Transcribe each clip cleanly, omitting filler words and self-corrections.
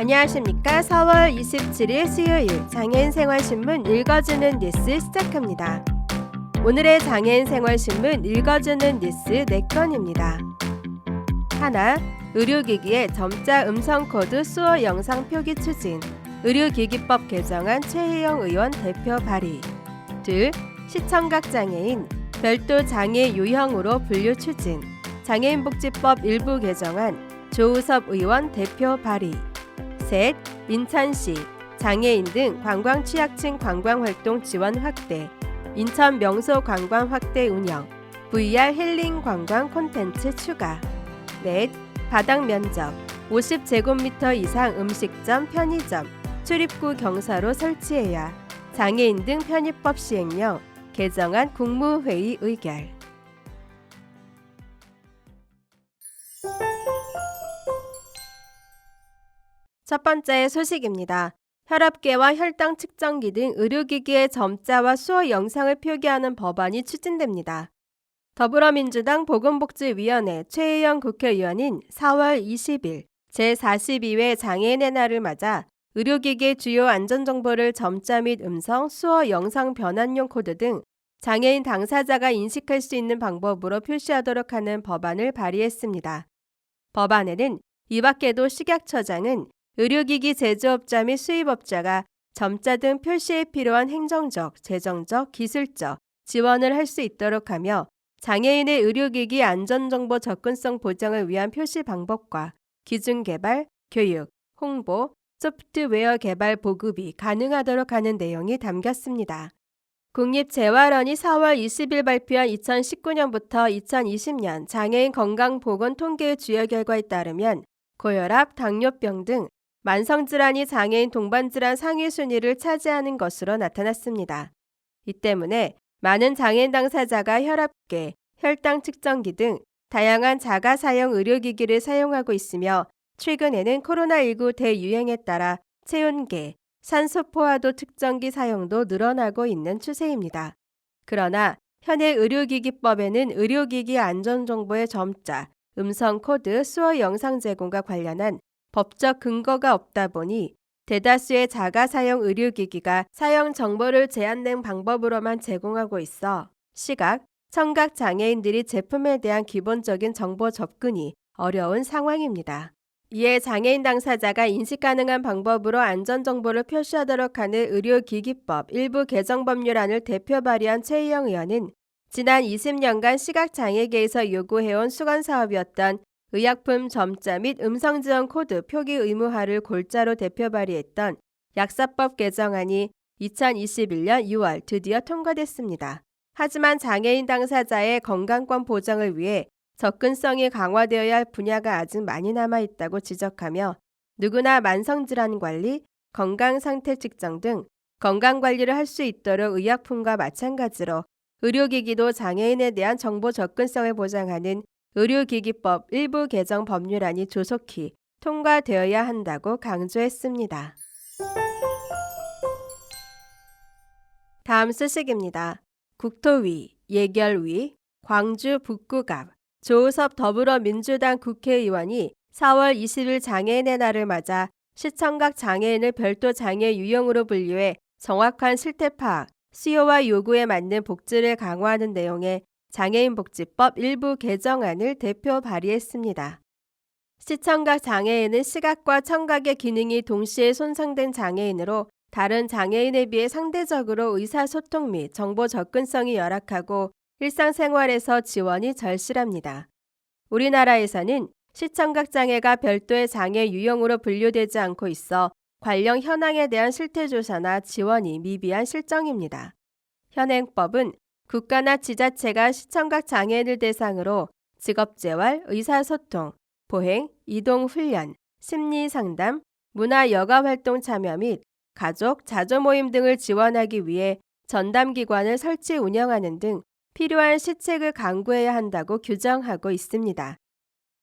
안녕하십니까. 4월 27일 수요일 장애인 생활신문 읽어주는 뉴스 시작합니다. 오늘의 장애인 생활신문 읽어주는 뉴스 4건입니다. 하나, 의료기기의 점자 음성코드 수어 영상 표기 추진, 의료기기법 개정안 최혜영 의원 대표 발의. 둘, 시청각 장애인 별도 장애 유형으로 분류 추진, 장애인복지법 일부 개정안 조우섭 의원 대표 발의. 셋, 인천시 장애인 등 관광 취약층 관광활동 지원 확대, 인천 명소 관광 확대 운영, VR 힐링 관광 콘텐츠 추가. 넷, 바닥 면적 50제곱미터 이상 음식점, 편의점, 출입구 경사로 설치해야 장애인 등 편의법 시행령 개정안 국무회의 의결. 첫 번째 소식입니다. 혈압계와 혈당 측정기 등 의료기기의 점자와 수어 영상을 표기하는 법안이 추진됩니다. 더불어민주당 보건복지위원회 최혜영 국회의원인 4월 20일 제42회 장애인의 날을 맞아 의료기기의 주요 안전정보를 점자 및 음성, 수어 영상 변환용 코드 등 장애인 당사자가 인식할 수 있는 방법으로 표시하도록 하는 법안을 발의했습니다. 법안에는 이 밖에도 식약처장은 의료기기 제조업자 및 수입업자가 점자 등 표시에 필요한 행정적, 재정적, 기술적 지원을 할 수 있도록 하며 장애인의 의료기기 안전정보 접근성 보장을 위한 표시 방법과 기준 개발, 교육, 홍보, 소프트웨어 개발 보급이 가능하도록 하는 내용이 담겼습니다. 국립재활원이 4월 20일 발표한 2019년부터 2020년 장애인 건강보건 통계 주요 결과에 따르면 고혈압, 당뇨병 등 만성질환이 장애인 동반질환 상위 순위를 차지하는 것으로 나타났습니다. 이 때문에 많은 장애인 당사자가 혈압계, 혈당 측정기 등 다양한 자가사용 의료기기를 사용하고 있으며 최근에는 코로나19 대유행에 따라 체온계, 산소 포화도 측정기 사용도 늘어나고 있는 추세입니다. 그러나 현행 의료기기법에는 의료기기 안전정보의 점자, 음성 코드, 수어 영상 제공과 관련한 법적 근거가 없다 보니 대다수의 자가사용 의료기기가 사용 정보를 제한된 방법으로만 제공하고 있어 시각, 청각 장애인들이 제품에 대한 기본적인 정보 접근이 어려운 상황입니다. 이에 장애인 당사자가 인식 가능한 방법으로 안전정보를 표시하도록 하는 의료기기법 일부 개정 법률안을 대표 발의한 최희영 의원은 지난 20년간 시각장애계에서 요구해온 수건사업이었던 의약품 점자 및 음성지원 코드 표기 의무화를 골자로 대표 발의했던 약사법 개정안이 2021년 6월 드디어 통과됐습니다. 하지만 장애인 당사자의 건강권 보장을 위해 접근성이 강화되어야 할 분야가 아직 많이 남아있다고 지적하며 누구나 만성질환 관리, 건강상태 측정 등 건강관리를 할 수 있도록 의약품과 마찬가지로 의료기기도 장애인에 대한 정보 접근성을 보장하는 의료기기법 일부 개정 법률안이 조속히 통과되어야 한다고 강조했습니다. 다음 소식입니다. 국토위, 예결위, 광주 북구갑, 조우섭 더불어민주당 국회의원이 4월 20일 장애인의 날을 맞아 시청각 장애인을 별도 장애 유형으로 분류해 정확한 실태 파악, 수요와 요구에 맞는 복지를 강화하는 내용의 장애인복지법 일부 개정안을 대표 발의했습니다. 시청각 장애인은 시각과 청각의 기능이 동시에 손상된 장애인으로 다른 장애인에 비해 상대적으로 의사소통 및 정보 접근성이 열악하고 일상생활에서 지원이 절실합니다. 우리나라에서는 시청각 장애가 별도의 장애 유형으로 분류되지 않고 있어 관련 현황에 대한 실태조사나 지원이 미비한 실정입니다. 현행법은 국가나 지자체가 시청각 장애인을 대상으로 직업재활, 의사소통, 보행, 이동훈련, 심리상담, 문화여가활동 참여 및 가족, 자조모임 등을 지원하기 위해 전담기관을 설치 운영하는 등 필요한 시책을 강구해야 한다고 규정하고 있습니다.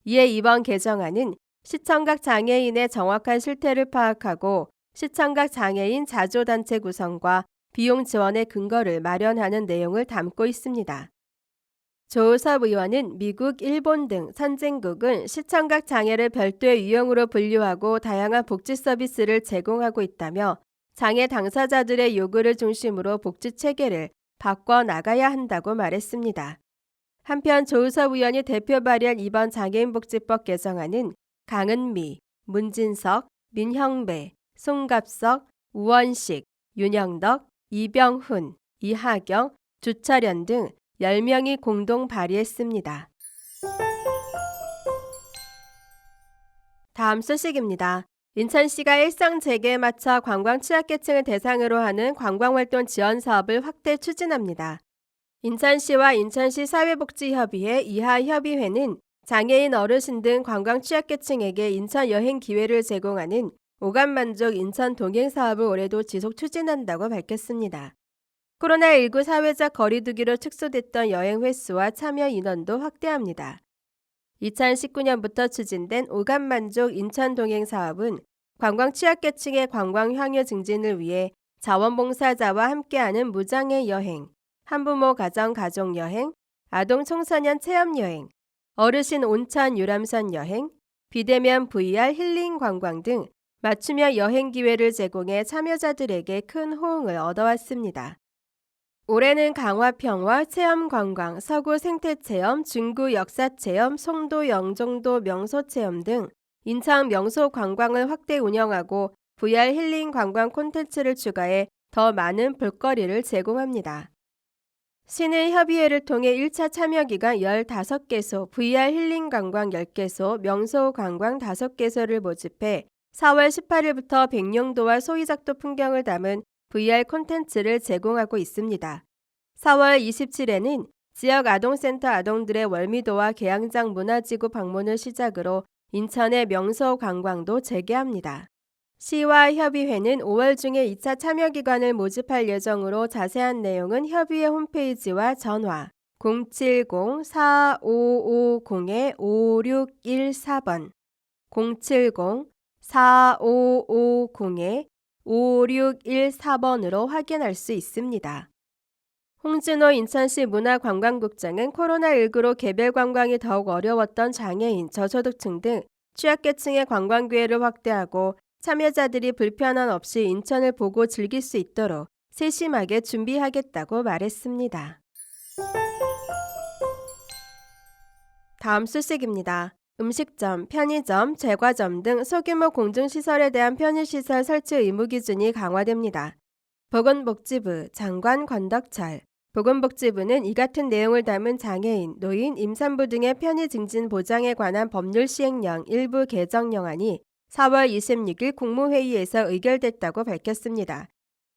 이에 이번 개정안은 시청각 장애인의 정확한 실태를 파악하고 시청각 장애인 자조단체 구성과 비용 지원의 근거를 마련하는 내용을 담고 있습니다. 조우섭 의원은 미국, 일본 등 선진국은 시청각 장애를 별도의 유형으로 분류하고 다양한 복지 서비스를 제공하고 있다며 장애 당사자들의 요구를 중심으로 복지 체계를 바꿔 나가야 한다고 말했습니다. 한편 조우섭 의원이 대표 발의한 이번 장애인복지법 개정안은 강은미, 문진석, 민형배, 송갑석, 우원식, 윤영덕, 이병훈, 이하경, 주철현 등 10명이 공동 발의했습니다. 다음 소식입니다. 인천시가 일상 재개에 맞춰 관광 취약계층을 대상으로 하는 관광활동 지원 사업을 확대 추진합니다. 인천시와 인천시 사회복지협의회 이하협의회는 장애인 어르신 등 관광 취약계층에게 인천 여행 기회를 제공하는 오감만족 인천 동행 사업을 올해도 지속 추진한다고 밝혔습니다. 코로나19 사회적 거리두기로 축소됐던 여행 횟수와 참여 인원도 확대합니다. 2019년부터 추진된 오감만족 인천 동행 사업은 관광 취약계층의 관광 향유 증진을 위해 자원봉사자와 함께하는 무장애 여행, 한부모 가정 가족 여행, 아동 청소년 체험 여행, 어르신 온천 유람선 여행, 비대면 VR 힐링 관광 등 맞춤형 여행 기회를 제공해 참여자들에게 큰 호응을 얻어왔습니다. 올해는 강화평화 체험관광, 서구 생태체험, 중구 역사체험, 송도 영종도 명소체험 등 인천 명소 관광을 확대 운영하고 VR 힐링 관광 콘텐츠를 추가해 더 많은 볼거리를 제공합니다. 시는 협의회를 통해 1차 참여기간 15개소, VR 힐링 관광 10개소, 명소 관광 5개소를 모집해 4월 18일부터 백령도와 소이작도 풍경을 담은 VR 콘텐츠를 제공하고 있습니다. 4월 27일에는 지역 아동센터 아동들의 월미도와 계양장 문화지구 방문을 시작으로 인천의 명소 관광도 재개합니다. 시와 협의회는 5월 중에 2차 참여기관을 모집할 예정으로 자세한 내용은 협의회 홈페이지와 전화 070-4550-5614번 070-4550-5614번으로 확인할 수 있습니다. 홍진호 인천시 문화관광국장은 코로나19로 개별 관광이 더욱 어려웠던 장애인, 저소득층 등 취약계층의 관광 기회를 확대하고 참여자들이 불편함 없이 인천을 보고 즐길 수 있도록 세심하게 준비하겠다고 말했습니다. 다음 소식입니다. 음식점, 편의점, 제과점 등 소규모 공중시설에 대한 편의시설 설치 의무 기준이 강화됩니다. 보건복지부 장관 권덕철 보건복지부는 이 같은 내용을 담은 장애인, 노인, 임산부 등의 편의 증진 보장에 관한 법률 시행령 일부 개정령안이 4월 26일 국무회의에서 의결됐다고 밝혔습니다.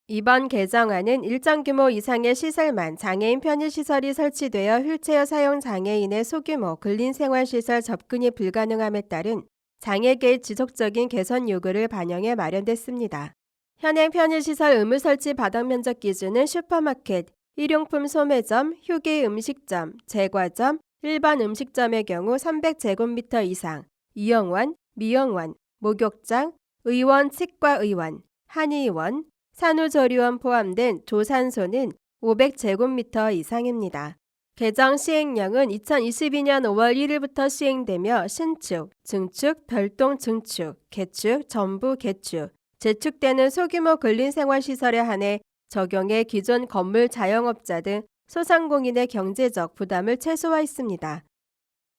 이번 개정안은 일정 규모 이상의 시설만 장애인 편의시설이 설치되어 휠체어 사용 장애인의 소규모 근린생활시설 접근이 불가능함에 따른 장애계의 지속적인 개선 요구를 반영해 마련됐습니다. 현행 편의시설 의무 설치 바닥면적 기준은 슈퍼마켓, 일용품 소매점, 휴게 음식점, 제과점, 일반 음식점의 경우 300제곱미터 이상, 이용원, 미용원, 목욕장, 의원, 치과의원, 한의원, 산후조리원 포함된 조산소는 500제곱미터 이상입니다. 개정 시행령은 2022년 5월 1일부터 시행되며 신축, 증축, 별동 증축, 개축, 전부 개축, 재축되는 소규모 근린생활시설에 한해 적용해 기존 건물 자영업자 등 소상공인의 경제적 부담을 최소화했습니다.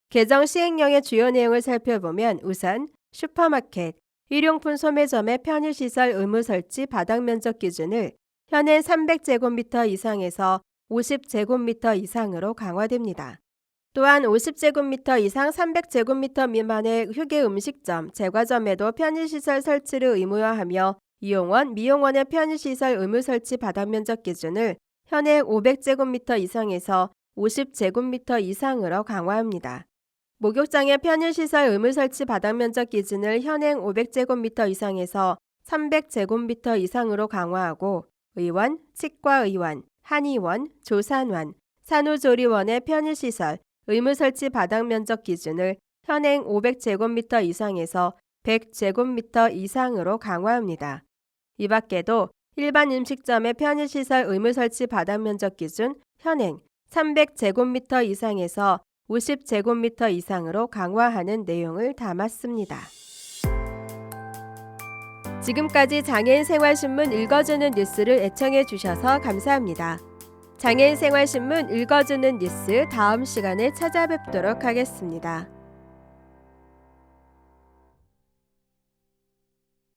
개정 시행령의 주요 내용을 살펴보면 우선 슈퍼마켓, 일용품 소매점의 편의시설 의무 설치 바닥면적 기준을 현행 300제곱미터 이상에서 50제곱미터 이상으로 강화됩니다. 또한 50제곱미터 이상 300제곱미터 미만의 휴게 음식점, 제과점에도 편의시설 설치를 의무화하며 이용원, 미용원의 편의시설 의무 설치 바닥면적 기준을 현행 500제곱미터 이상에서 50제곱미터 이상으로 강화합니다. 목욕장의 편의시설 의무 설치 바닥면적 기준을 현행 500제곱미터 이상에서 300제곱미터 이상으로 강화하고 의원, 치과의원, 한의원, 조산원, 산후조리원의 편의시설 의무 설치 바닥면적 기준을 현행 500제곱미터 이상에서 100제곱미터 이상으로 강화합니다. 이 밖에도 일반 음식점의 편의시설 의무 설치 바닥면적 기준 현행 300제곱미터 이상에서 50제곱미터 이상으로 강화하는 내용을 담았습니다. 지금까지 장애인 생활신문 읽어주는 뉴스를 애청해 주셔서 감사합니다. 장애인 생활신문 읽어주는 뉴스 다음 시간에 찾아뵙도록 하겠습니다.